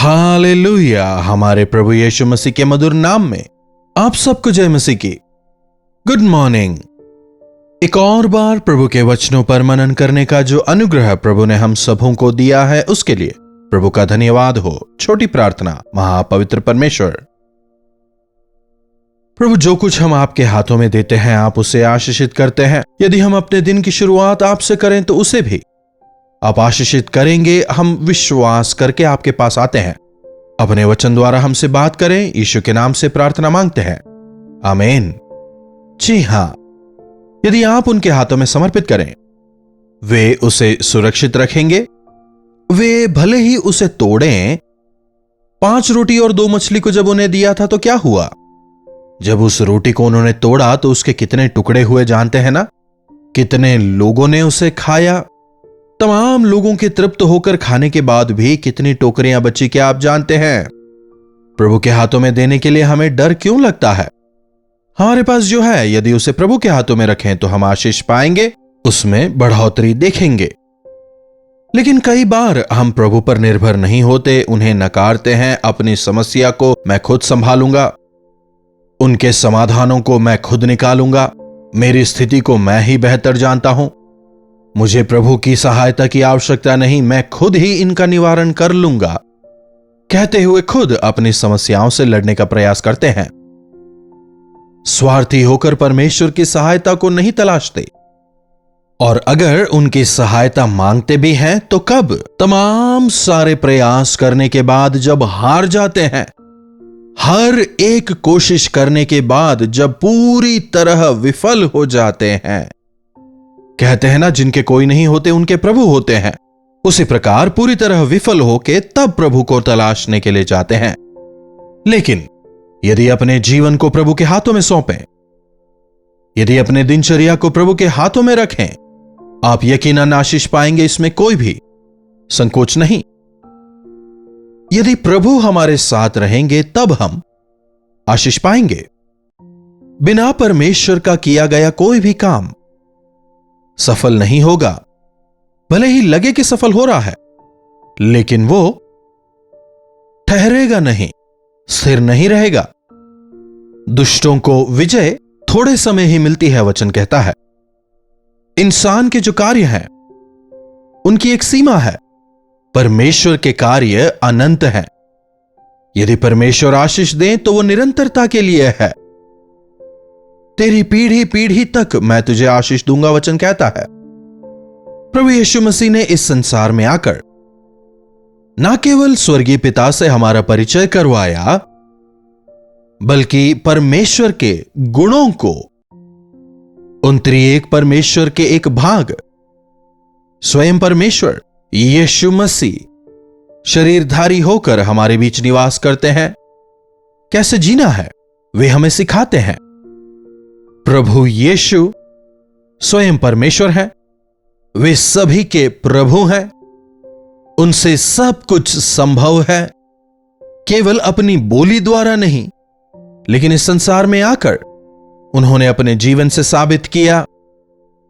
Hallelujah. हमारे प्रभु यीशु मसीह के मधुर नाम में आप सबको जय मसीह की। Good morning. एक और बार प्रभु के वचनों पर मनन करने का जो अनुग्रह प्रभु ने हम सबों को दिया है, उसके लिए प्रभु का धन्यवाद हो। छोटी प्रार्थना। महापवित्र परमेश्वर, प्रभु, जो कुछ हम आपके हाथों में देते हैं आप उसे आशीषित करते हैं। यदि हम अपने दिन की शुरुआत आपसे करें तो उसे भी आप आशीषित करेंगे। हम विश्वास करके आपके पास आते हैं। अपने वचन द्वारा हमसे बात करें, यीशु के नाम से प्रार्थना मांगते हैं, आमीन। जी हां, यदि आप उनके हाथों में समर्पित करें, वे उसे सुरक्षित रखेंगे। वे भले ही उसे तोड़ें। 5 रोटी और 2 मछली को जब उन्हें दिया था तो क्या हुआ? जब उस रोटी को उन्होंने तोड़ा तो उसके कितने टुकड़े हुए जानते हैं ना? कितने लोगों ने उसे खाया? तमाम लोगों के तृप्त होकर खाने के बाद भी कितनी टोकरियां बची, क्या आप जानते हैं? प्रभु के हाथों में देने के लिए हमें डर क्यों लगता है? हमारे पास जो है, यदि उसे प्रभु के हाथों में रखें तो हम आशीष पाएंगे, उसमें बढ़ोतरी देखेंगे। लेकिन कई बार हम प्रभु पर निर्भर नहीं होते, उन्हें नकारते हैं। अपनी समस्या को मैं खुद संभालूंगा, उनके समाधानों को मैं खुद निकालूंगा, मेरी स्थिति को मैं ही बेहतर जानता हूं, मुझे प्रभु की सहायता की आवश्यकता नहीं, मैं खुद ही इनका निवारण कर लूंगा, कहते हुए खुद अपनी समस्याओं से लड़ने का प्रयास करते हैं। स्वार्थी होकर परमेश्वर की सहायता को नहीं तलाशते, और अगर उनकी सहायता मांगते भी हैं तो कब? तमाम सारे प्रयास करने के बाद जब हार जाते हैं, हर एक कोशिश करने के बाद जब पूरी तरह विफल हो जाते हैं। कहते हैं ना, जिनके कोई नहीं होते उनके प्रभु होते हैं। उसी प्रकार पूरी तरह विफल होके तब प्रभु को तलाशने के लिए जाते हैं। लेकिन यदि अपने जीवन को प्रभु के हाथों में सौंपें, यदि अपने दिनचर्या को प्रभु के हाथों में रखें, आप यकीनन आशीष पाएंगे, इसमें कोई भी संकोच नहीं। यदि प्रभु हमारे साथ रहेंगे तब हम आशीष पाएंगे। बिना परमेश्वर का किया गया कोई भी काम सफल नहीं होगा। भले ही लगे कि सफल हो रहा है, लेकिन वो ठहरेगा नहीं, स्थिर नहीं रहेगा। दुष्टों को विजय थोड़े समय ही मिलती है, वचन कहता है। इंसान के जो कार्य हैं उनकी एक सीमा है, परमेश्वर के कार्य अनंत हैं। यदि परमेश्वर आशीष दें तो वो निरंतरता के लिए है। तेरी पीढ़ी पीढ़ी तक मैं तुझे आशीष दूंगा, वचन कहता है। प्रभु यीशु मसीह ने इस संसार में आकर ना केवल स्वर्गीय पिता से हमारा परिचय करवाया, बल्कि परमेश्वर के गुणों को, उन त्रिएक परमेश्वर के एक भाग स्वयं परमेश्वर यीशु मसीह शरीरधारी होकर हमारे बीच निवास करते हैं। कैसे जीना है वे हमें सिखाते हैं। प्रभु यीशु स्वयं परमेश्वर हैं, वे सभी के प्रभु हैं, उनसे सब कुछ संभव है। केवल अपनी बोली द्वारा नहीं, लेकिन इस संसार में आकर उन्होंने अपने जीवन से साबित किया,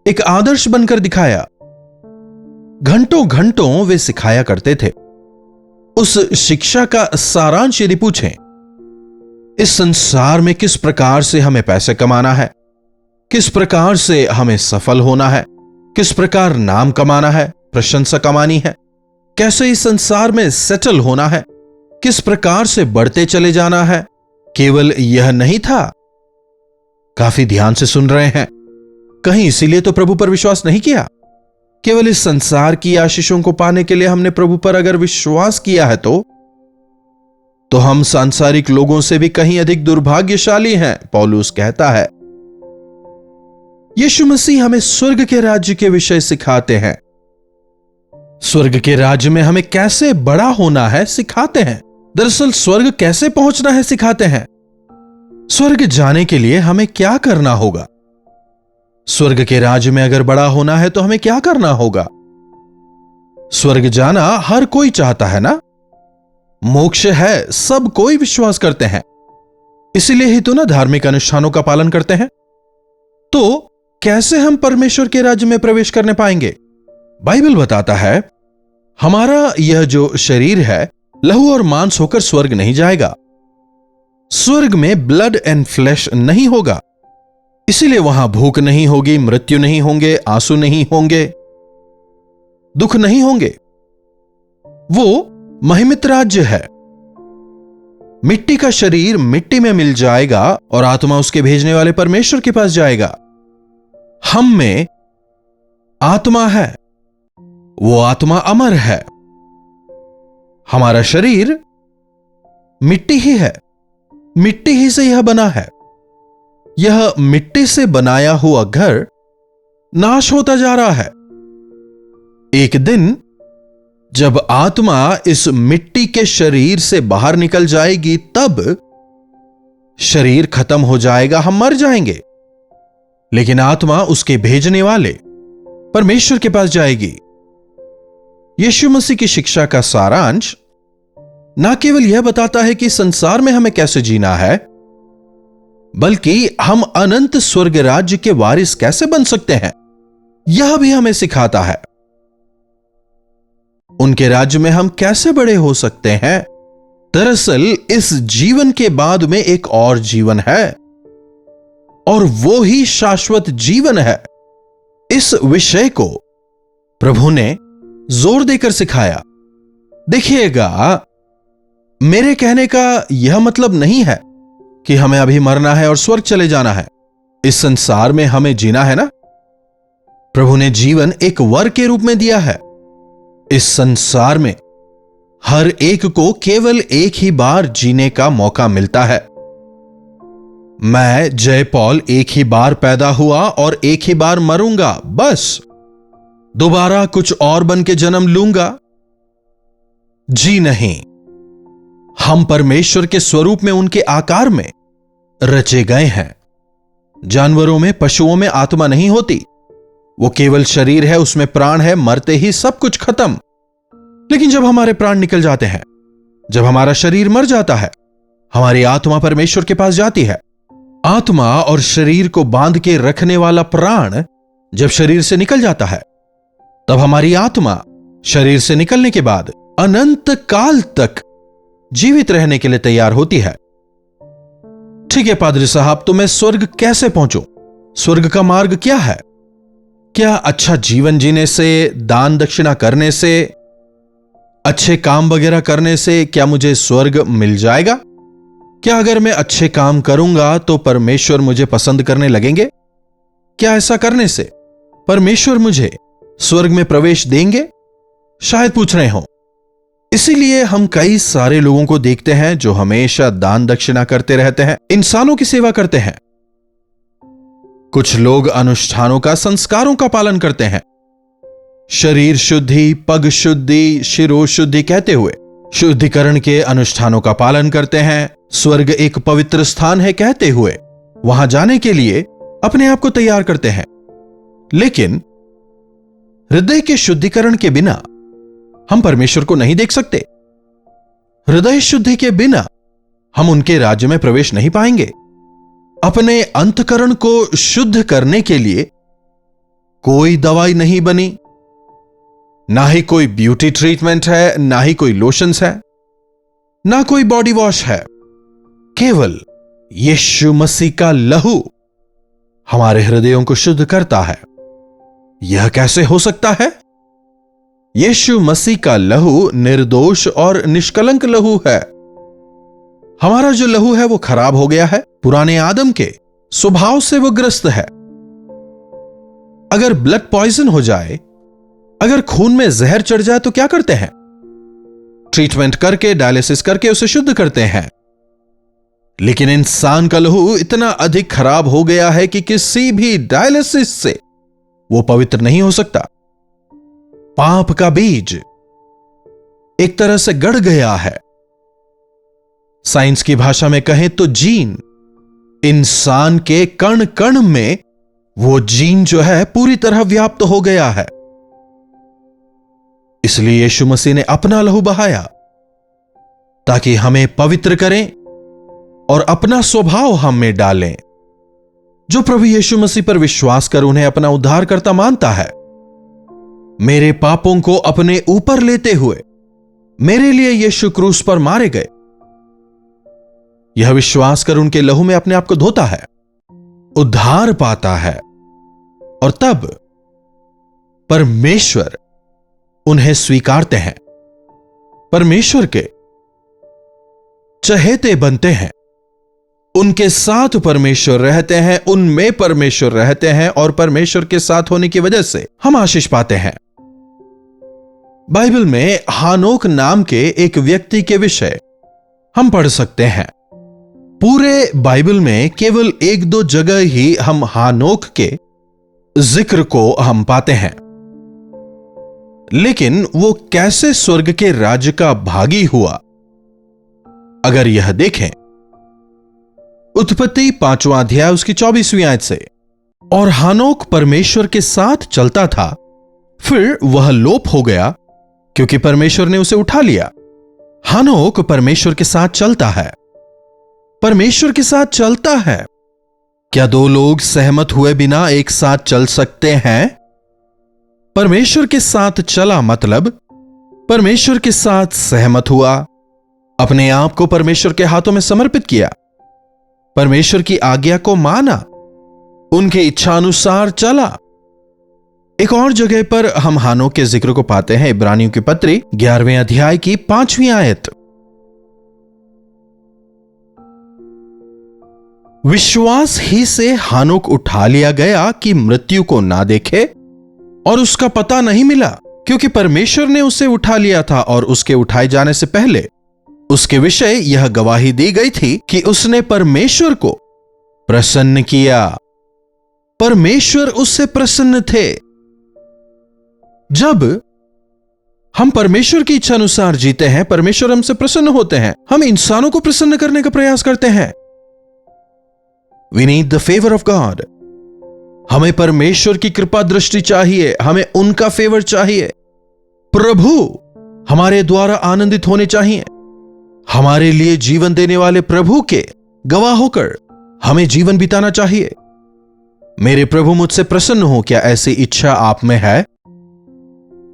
एक आदर्श बनकर दिखाया। घंटों घंटों वे सिखाया करते थे। उस शिक्षा का सारांश यदि पूछें, इस संसार में किस प्रकार से हमें पैसे कमाना है, किस प्रकार से हमें सफल होना है, किस प्रकार नाम कमाना है, प्रशंसा कमानी है, कैसे इस संसार में सेटल होना है, किस प्रकार से बढ़ते चले जाना है, केवल यह नहीं था। काफी ध्यान से सुन रहे हैं, कहीं इसीलिए तो प्रभु पर विश्वास नहीं किया। केवल इस संसार की आशीषों को पाने के लिए हमने प्रभु पर अगर विश्वास किया है तो हम सांसारिक लोगों से भी कहीं अधिक दुर्भाग्यशाली हैं, पौलुस कहता है। यीशु मसीह हमें स्वर्ग के राज्य के विषय सिखाते हैं। स्वर्ग के राज्य में हमें कैसे बड़ा होना है सिखाते हैं। दरअसल स्वर्ग कैसे पहुंचना है सिखाते हैं। स्वर्ग जाने के लिए हमें क्या करना होगा। स्वर्ग के राज्य में अगर बड़ा होना है तो हमें क्या करना होगा। स्वर्ग जाना हर कोई चाहता है ना, मोक्ष है, सब कोई विश्वास करते हैं। इसीलिए ही तो ना धार्मिक अनुष्ठानों का पालन करते हैं। तो कैसे हम परमेश्वर के राज्य में प्रवेश करने पाएंगे? बाइबल बताता है, हमारा यह जो शरीर है लहू और मांस होकर स्वर्ग नहीं जाएगा। स्वर्ग में ब्लड एंड फ्लैश नहीं होगा, इसीलिए वहां भूख नहीं होगी, मृत्यु नहीं होंगे, आंसू नहीं होंगे, दुख नहीं होंगे। वो महिमित राज्य है। मिट्टी का शरीर मिट्टी में मिल जाएगा और आत्मा उसके भेजने वाले परमेश्वर के पास जाएगा। हम में आत्मा है, वो आत्मा अमर है। हमारा शरीर मिट्टी ही है, मिट्टी ही से यह बना है। यह मिट्टी से बनाया हुआ घर नाश होता जा रहा है। एक दिन जब आत्मा इस मिट्टी के शरीर से बाहर निकल जाएगी, तब शरीर खत्म हो जाएगा, हम मर जाएंगे। लेकिन आत्मा उसके भेजने वाले परमेश्वर के पास जाएगी। यीशु मसीह की शिक्षा का सारांश न केवल यह बताता है कि संसार में हमें कैसे जीना है, बल्कि हम अनंत स्वर्ग राज्य के वारिस कैसे बन सकते हैं, यह भी हमें सिखाता है। उनके राज्य में हम कैसे बड़े हो सकते हैं। दरअसल इस जीवन के बाद में एक और जीवन है, और वो ही शाश्वत जीवन है। इस विषय को प्रभु ने जोर देकर सिखाया। देखिएगा, मेरे कहने का यह मतलब नहीं है कि हमें अभी मरना है और स्वर्ग चले जाना है। इस संसार में हमें जीना है ना। प्रभु ने जीवन एक वर के रूप में दिया है। इस संसार में हर एक को केवल एक ही बार जीने का मौका मिलता है। मैं जय पॉल एक ही बार पैदा हुआ और एक ही बार मरूंगा, बस दोबारा कुछ और बन के जन्म लूंगा। जी नहीं, हम परमेश्वर के स्वरूप में, उनके आकार में रचे गए हैं। जानवरों में, पशुओं में आत्मा नहीं होती। वो केवल शरीर है, उसमें प्राण है, मरते ही सब कुछ खत्म। लेकिन जब हमारे प्राण निकल जाते हैं, जब हमारा शरीर मर जाता है, हमारी आत्मा परमेश्वर के पास जाती है। आत्मा और शरीर को बांध के रखने वाला प्राण जब शरीर से निकल जाता है, तब हमारी आत्मा शरीर से निकलने के बाद अनंत काल तक जीवित रहने के लिए तैयार होती है। ठीक है पादरी साहब, तो मैं स्वर्ग कैसे पहुंचूं? स्वर्ग का मार्ग क्या है? क्या अच्छा जीवन जीने से, दान दक्षिणा करने से, अच्छे काम वगैरह करने से क्या मुझे स्वर्ग मिल जाएगा? क्या अगर मैं अच्छे काम करूंगा तो परमेश्वर मुझे पसंद करने लगेंगे? क्या ऐसा करने से परमेश्वर मुझे स्वर्ग में प्रवेश देंगे? शायद पूछ रहे हो। इसीलिए हम कई सारे लोगों को देखते हैं जो हमेशा दान दक्षिणा करते रहते हैं, इंसानों की सेवा करते हैं। कुछ लोग अनुष्ठानों का, संस्कारों का पालन करते हैं, शरीर शुद्धि, पग शुद्धि, शिरो शुद्धि कहते हुए शुद्धिकरण के अनुष्ठानों का पालन करते हैं। स्वर्ग एक पवित्र स्थान है कहते हुए वहां जाने के लिए अपने आप को तैयार करते हैं। लेकिन हृदय के शुद्धिकरण के बिना हम परमेश्वर को नहीं देख सकते। हृदय शुद्धि के बिना हम उनके राज्य में प्रवेश नहीं पाएंगे। अपने अंतकरण को शुद्ध करने के लिए कोई दवाई नहीं बनी, ना ही कोई ब्यूटी ट्रीटमेंट है, ना ही कोई लोशंस है, ना कोई बॉडी वॉश है। केवल यीशु मसीह का लहू हमारे हृदयों को शुद्ध करता है। यह कैसे हो सकता है? यीशु मसीह का लहू निर्दोष और निष्कलंक लहू है। हमारा जो लहू है वो खराब हो गया है, पुराने आदम के स्वभाव से वो ग्रस्त है। अगर ब्लड पॉइजन हो जाए, अगर खून में जहर चढ़ जाए तो क्या करते हैं? ट्रीटमेंट करके, डायलिसिस करके उसे शुद्ध करते हैं। लेकिन इंसान का लहू इतना अधिक खराब हो गया है कि किसी भी डायलिसिस से वो पवित्र नहीं हो सकता। पाप का बीज एक तरह से गड़ गया है। साइंस की भाषा में कहें तो जीन, इंसान के कण कण में वो जीन जो है पूरी तरह व्याप्त हो गया है। इसलिए यीशु मसीह ने अपना लहू बहाया ताकि हमें पवित्र करें और अपना स्वभाव हम में डालें। जो प्रभु यीशु मसीह पर विश्वास कर उन्हें अपना उद्धारकर्ता मानता है, मेरे पापों को अपने ऊपर लेते हुए मेरे लिए यीशु क्रूस पर मारे गए। यह विश्वास कर उनके लहू में अपने आप को धोता है, उद्धार पाता है, और तब परमेश्वर उन्हें स्वीकारते हैं, परमेश्वर के चहेते बनते हैं, उनके साथ परमेश्वर रहते हैं, उनमें परमेश्वर रहते हैं, और परमेश्वर के साथ होने की वजह से हम आशीष पाते हैं। बाइबल में हानोक नाम के एक व्यक्ति के विषय हम पढ़ सकते हैं। पूरे बाइबल में केवल 1-2 जगह ही हम हानोक के जिक्र को हम पाते हैं, लेकिन वो कैसे स्वर्ग के राज्य का भागी हुआ, अगर यह देखें उत्पत्ति 5वां अध्याय उसकी 24वीं आयत से। और हानोक परमेश्वर के साथ चलता था, फिर वह लोप हो गया क्योंकि परमेश्वर ने उसे उठा लिया। हानोक परमेश्वर के साथ चलता है, परमेश्वर के साथ चलता है। क्या 2 लोग सहमत हुए बिना एक साथ चल सकते हैं? परमेश्वर के साथ चला मतलब परमेश्वर के साथ सहमत हुआ, अपने आप को परमेश्वर के हाथों में समर्पित किया, परमेश्वर की आज्ञा को माना, उनके इच्छानुसार चला। एक और जगह पर हम हानोक के जिक्र को पाते हैं, इब्रानियों की पत्री 11वें अध्याय की 5वीं आयत। विश्वास ही से हानोक उठा लिया गया कि मृत्यु को ना देखे, और उसका पता नहीं मिला क्योंकि परमेश्वर ने उसे उठा लिया था, और उसके उठाए जाने से पहले उसके विषय यह गवाही दी गई थी कि उसने परमेश्वर को प्रसन्न किया। परमेश्वर उससे प्रसन्न थे। जब हम परमेश्वर की इच्छा अनुसार जीते हैं, परमेश्वर हमसे प्रसन्न होते हैं। हम इंसानों को प्रसन्न करने का प्रयास करते हैं। We need the favour of God. हमें परमेश्वर की कृपा दृष्टि चाहिए, हमें उनका फेवर चाहिए। प्रभु हमारे द्वारा आनंदित होने चाहिए। हमारे लिए जीवन देने वाले प्रभु के गवाह होकर हमें जीवन बिताना चाहिए। मेरे प्रभु मुझसे प्रसन्न हो, क्या ऐसी इच्छा आप में है?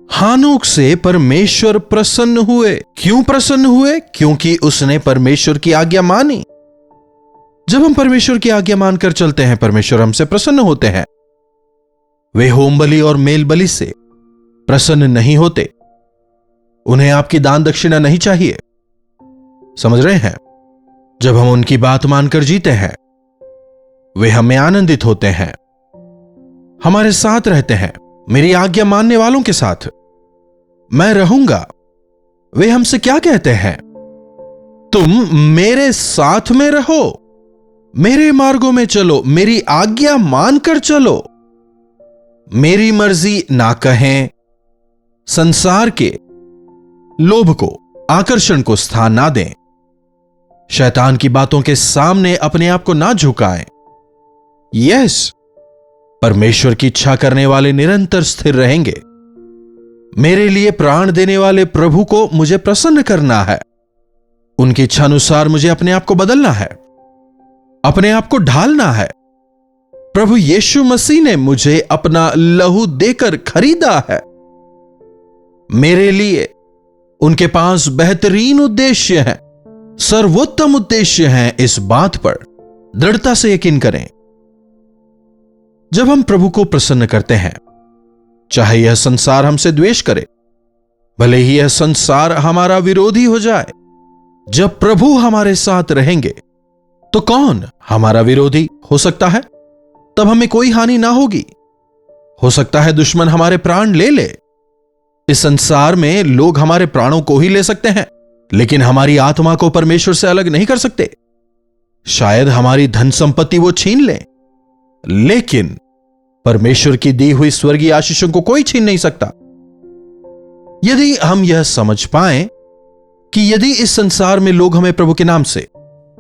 हानोक से परमेश्वर प्रसन्न हुए। क्यों प्रसन्न हुए? क्योंकि उसने परमेश्वर की आज्ञा मानी। जब हम परमेश्वर की आज्ञा मानकर चलते हैं, परमेश्वर हमसे प्रसन्न होते हैं। वे होम बलि और मेल बलि से प्रसन्न नहीं होते। उन्हें आपकी दान दक्षिणा नहीं चाहिए। समझ रहे हैं? जब हम उनकी बात मानकर जीते हैं, वे हमें आनंदित होते हैं, हमारे साथ रहते हैं। मेरी आज्ञा मानने वालों के साथ मैं रहूंगा। वे हमसे क्या कहते हैं? तुम मेरे साथ में रहो, मेरे मार्गों में चलो, मेरी आज्ञा मानकर चलो, मेरी मर्जी ना कहें। संसार के लोभ को, आकर्षण को स्थान ना दें। शैतान की बातों के सामने अपने आप को ना झुकाएं। यस, परमेश्वर की इच्छा करने वाले निरंतर स्थिर रहेंगे। मेरे लिए प्राण देने वाले प्रभु को मुझे प्रसन्न करना है। उनकी इच्छा अनुसार मुझे अपने आप को बदलना है, अपने आप को ढालना है। प्रभु यीशु मसीह ने मुझे अपना लहू देकर खरीदा है। मेरे लिए उनके पास बेहतरीन उद्देश्य है, सर्वोत्तम उद्देश्य है। इस बात पर दृढ़ता से यकीन करें। जब हम प्रभु को प्रसन्न करते हैं, चाहे यह संसार हमसे द्वेष करे, भले ही यह संसार हमारा विरोधी हो जाए, जब प्रभु हमारे साथ रहेंगे तो कौन हमारा विरोधी हो सकता है? तब हमें कोई हानि ना होगी। हो सकता है दुश्मन हमारे प्राण ले ले। इस संसार में लोग हमारे प्राणों को ही ले सकते हैं, लेकिन हमारी आत्मा को परमेश्वर से अलग नहीं कर सकते। शायद हमारी धन संपत्ति वो छीन ले, लेकिन परमेश्वर की दी हुई स्वर्गीय आशीषों को कोई छीन नहीं सकता। यदि हम यह समझ पाएं कि यदि इस संसार में लोग हमें प्रभु के नाम से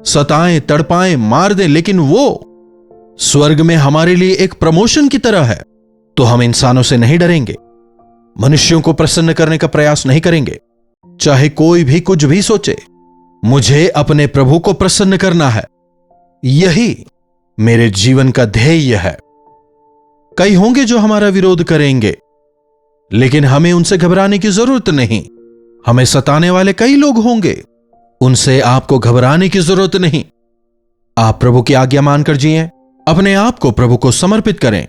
सताएं, तड़पाएं, मार दें, लेकिन वो स्वर्ग में हमारे लिए एक प्रमोशन की तरह है, तो हम इंसानों से नहीं डरेंगे, मनुष्यों को प्रसन्न करने का प्रयास नहीं करेंगे। चाहे कोई भी कुछ भी सोचे, मुझे अपने प्रभु को प्रसन्न करना है। यही मेरे जीवन का ध्येय है। कई होंगे जो हमारा विरोध करेंगे, लेकिन हमें उनसे घबराने की जरूरत नहीं। हमें सताने वाले कई लोग होंगे, उनसे आपको घबराने की जरूरत नहीं। आप प्रभु की आज्ञा मानकर जिएं, अपने आप को प्रभु को समर्पित करें।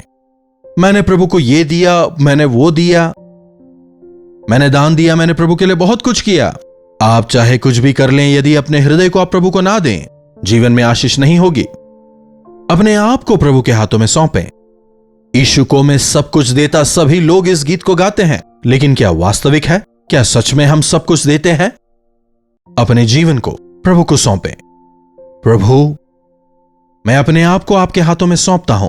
मैंने प्रभु को यह दिया, मैंने वो दिया, मैंने दान दिया, मैंने प्रभु के लिए बहुत कुछ किया। आप चाहे कुछ भी कर लें, यदि अपने हृदय को आप प्रभु को ना दें, जीवन में आशीष नहीं होगी। अपने आप को प्रभु के हाथों में सौंपें। यीशु को मैं सब कुछ देता, सभी लोग इस गीत को गाते हैं, लेकिन क्या वास्तविक है? क्या सच में हम सब कुछ देते हैं? अपने जीवन को प्रभु को सौंपें। प्रभु, मैं अपने आप को आपके हाथों में सौंपता हूं।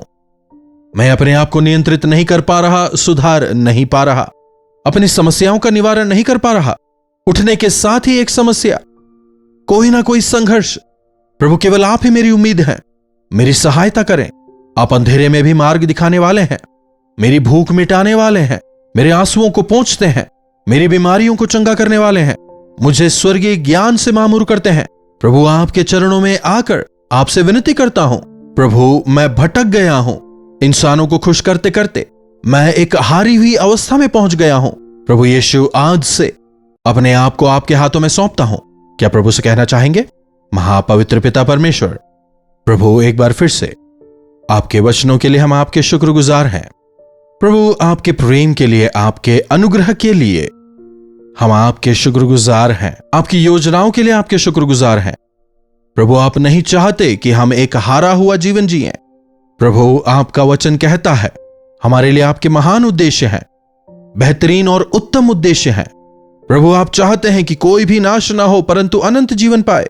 मैं अपने आप को नियंत्रित नहीं कर पा रहा, सुधार नहीं पा रहा, अपनी समस्याओं का निवारण नहीं कर पा रहा। उठने के साथ ही एक समस्या, कोई ना कोई संघर्ष। प्रभु, केवल आप ही मेरी उम्मीद है। मेरी सहायता करें। आप अंधेरे में भी मार्ग दिखाने वाले हैं, मेरी भूख मिटाने वाले हैं, मेरे आंसुओं को पोंछते हैं, मेरी बीमारियों को चंगा करने वाले हैं, मुझे स्वर्गीय ज्ञान से मामूर करते हैं। प्रभु, आपके चरणों में आकर आपसे विनती करता हूं। प्रभु, मैं भटक गया हूं। इंसानों को खुश करते करते मैं एक हारी हुई अवस्था में पहुंच गया हूं। प्रभु यीशु, आज से अपने आप को आपके हाथों में सौंपता हूं। क्या प्रभु से कहना चाहेंगे? महापवित्र पिता परमेश्वर, प्रभु, एक बार फिर से आपके वचनों के लिए हम आपके शुक्रगुजार हैं। प्रभु, आपके प्रेम के लिए, आपके अनुग्रह के लिए हम आपके शुक्रगुजार हैं। आपकी योजनाओं के लिए आपके शुक्रगुजार हैं। प्रभु, आप नहीं चाहते कि हम एक हारा हुआ जीवन जिएं। प्रभु, आपका वचन कहता है हमारे लिए आपके महान उद्देश्य हैं, बेहतरीन और उत्तम उद्देश्य हैं। प्रभु, आप चाहते हैं कि कोई भी नाश ना हो परंतु अनंत जीवन पाए।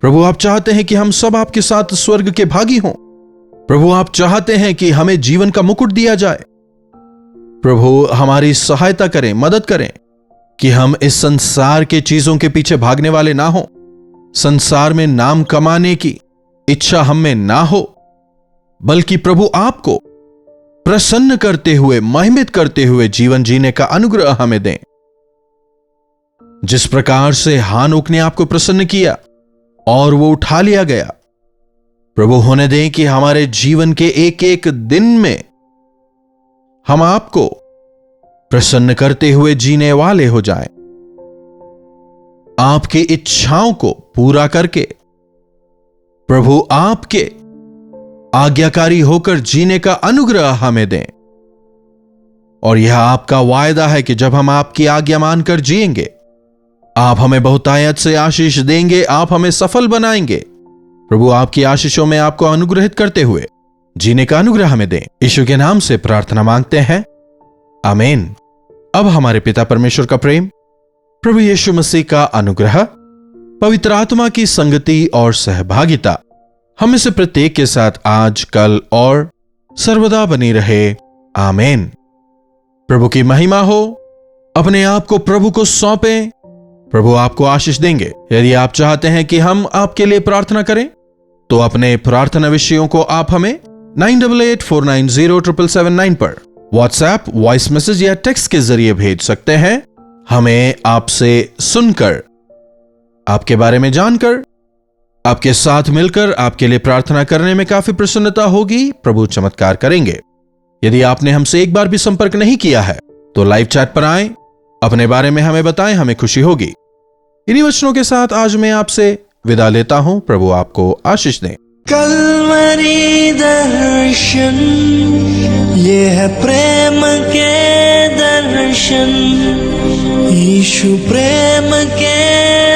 प्रभु, आप चाहते हैं कि हम सब आपके साथ स्वर्ग के भागी हों। प्रभु, आप चाहते हैं कि हमें जीवन का मुकुट दिया जाए। प्रभु, हमारी सहायता करें, मदद करें कि हम इस संसार के चीजों के पीछे भागने वाले ना हो, संसार में नाम कमाने की इच्छा हम में ना हो, बल्कि प्रभु आपको प्रसन्न करते हुए, महिमित करते हुए जीवन जीने का अनुग्रह हमें दें। जिस प्रकार से हानोक ने आपको प्रसन्न किया और वो उठा लिया गया, प्रभु होने दें कि हमारे जीवन के एक एक दिन में हम आपको प्रसन्न करते हुए जीने वाले हो जाएं। आपकी इच्छाओं को पूरा करके प्रभु आपके आज्ञाकारी होकर जीने का अनुग्रह हमें दें। और यह आपका वायदा है कि जब हम आपकी आज्ञा मानकर जिएंगे, आप हमें बहुतायत से आशीष देंगे, आप हमें सफल बनाएंगे। प्रभु, आपकी आशीषों में आपको अनुग्रहित करते हुए जीने का अनुग्रह हमें दें। यीशु के नाम से प्रार्थना मांगते हैं, आमीन। अब हमारे पिता परमेश्वर का प्रेम, प्रभु यीशु मसीह का अनुग्रह, पवित्र आत्मा की संगति और सहभागिता हमें से प्रत्येक के साथ आज, कल और सर्वदा बनी रहे, आमीन। प्रभु की महिमा हो। अपने आप को प्रभु को सौंपें। प्रभु आपको आशीष देंगे। यदि आप चाहते हैं कि हम आपके लिए प्रार्थना करें, तो अपने प्रार्थना विषयों को आप हमें 9884907779 पर व्हाट्सएप, वॉइस मैसेज या टेक्स्ट के जरिए भेज सकते हैं। हमें आपसे सुनकर, आपके बारे में जानकर, आपके साथ मिलकर आपके लिए प्रार्थना करने में काफी प्रसन्नता होगी। प्रभु चमत्कार करेंगे। यदि आपने हमसे एक बार भी संपर्क नहीं किया है, तो लाइव चैट पर आएं, अपने बारे में हमें बताएं, हमें खुशी होगी। इन्हीं वचनों के साथ आज मैं आपसे विदा लेता हूं। प्रभु आपको आशीष दें। कल्वरी दर्शन, ये है प्रेम के दर्शन, यीशु प्रेम के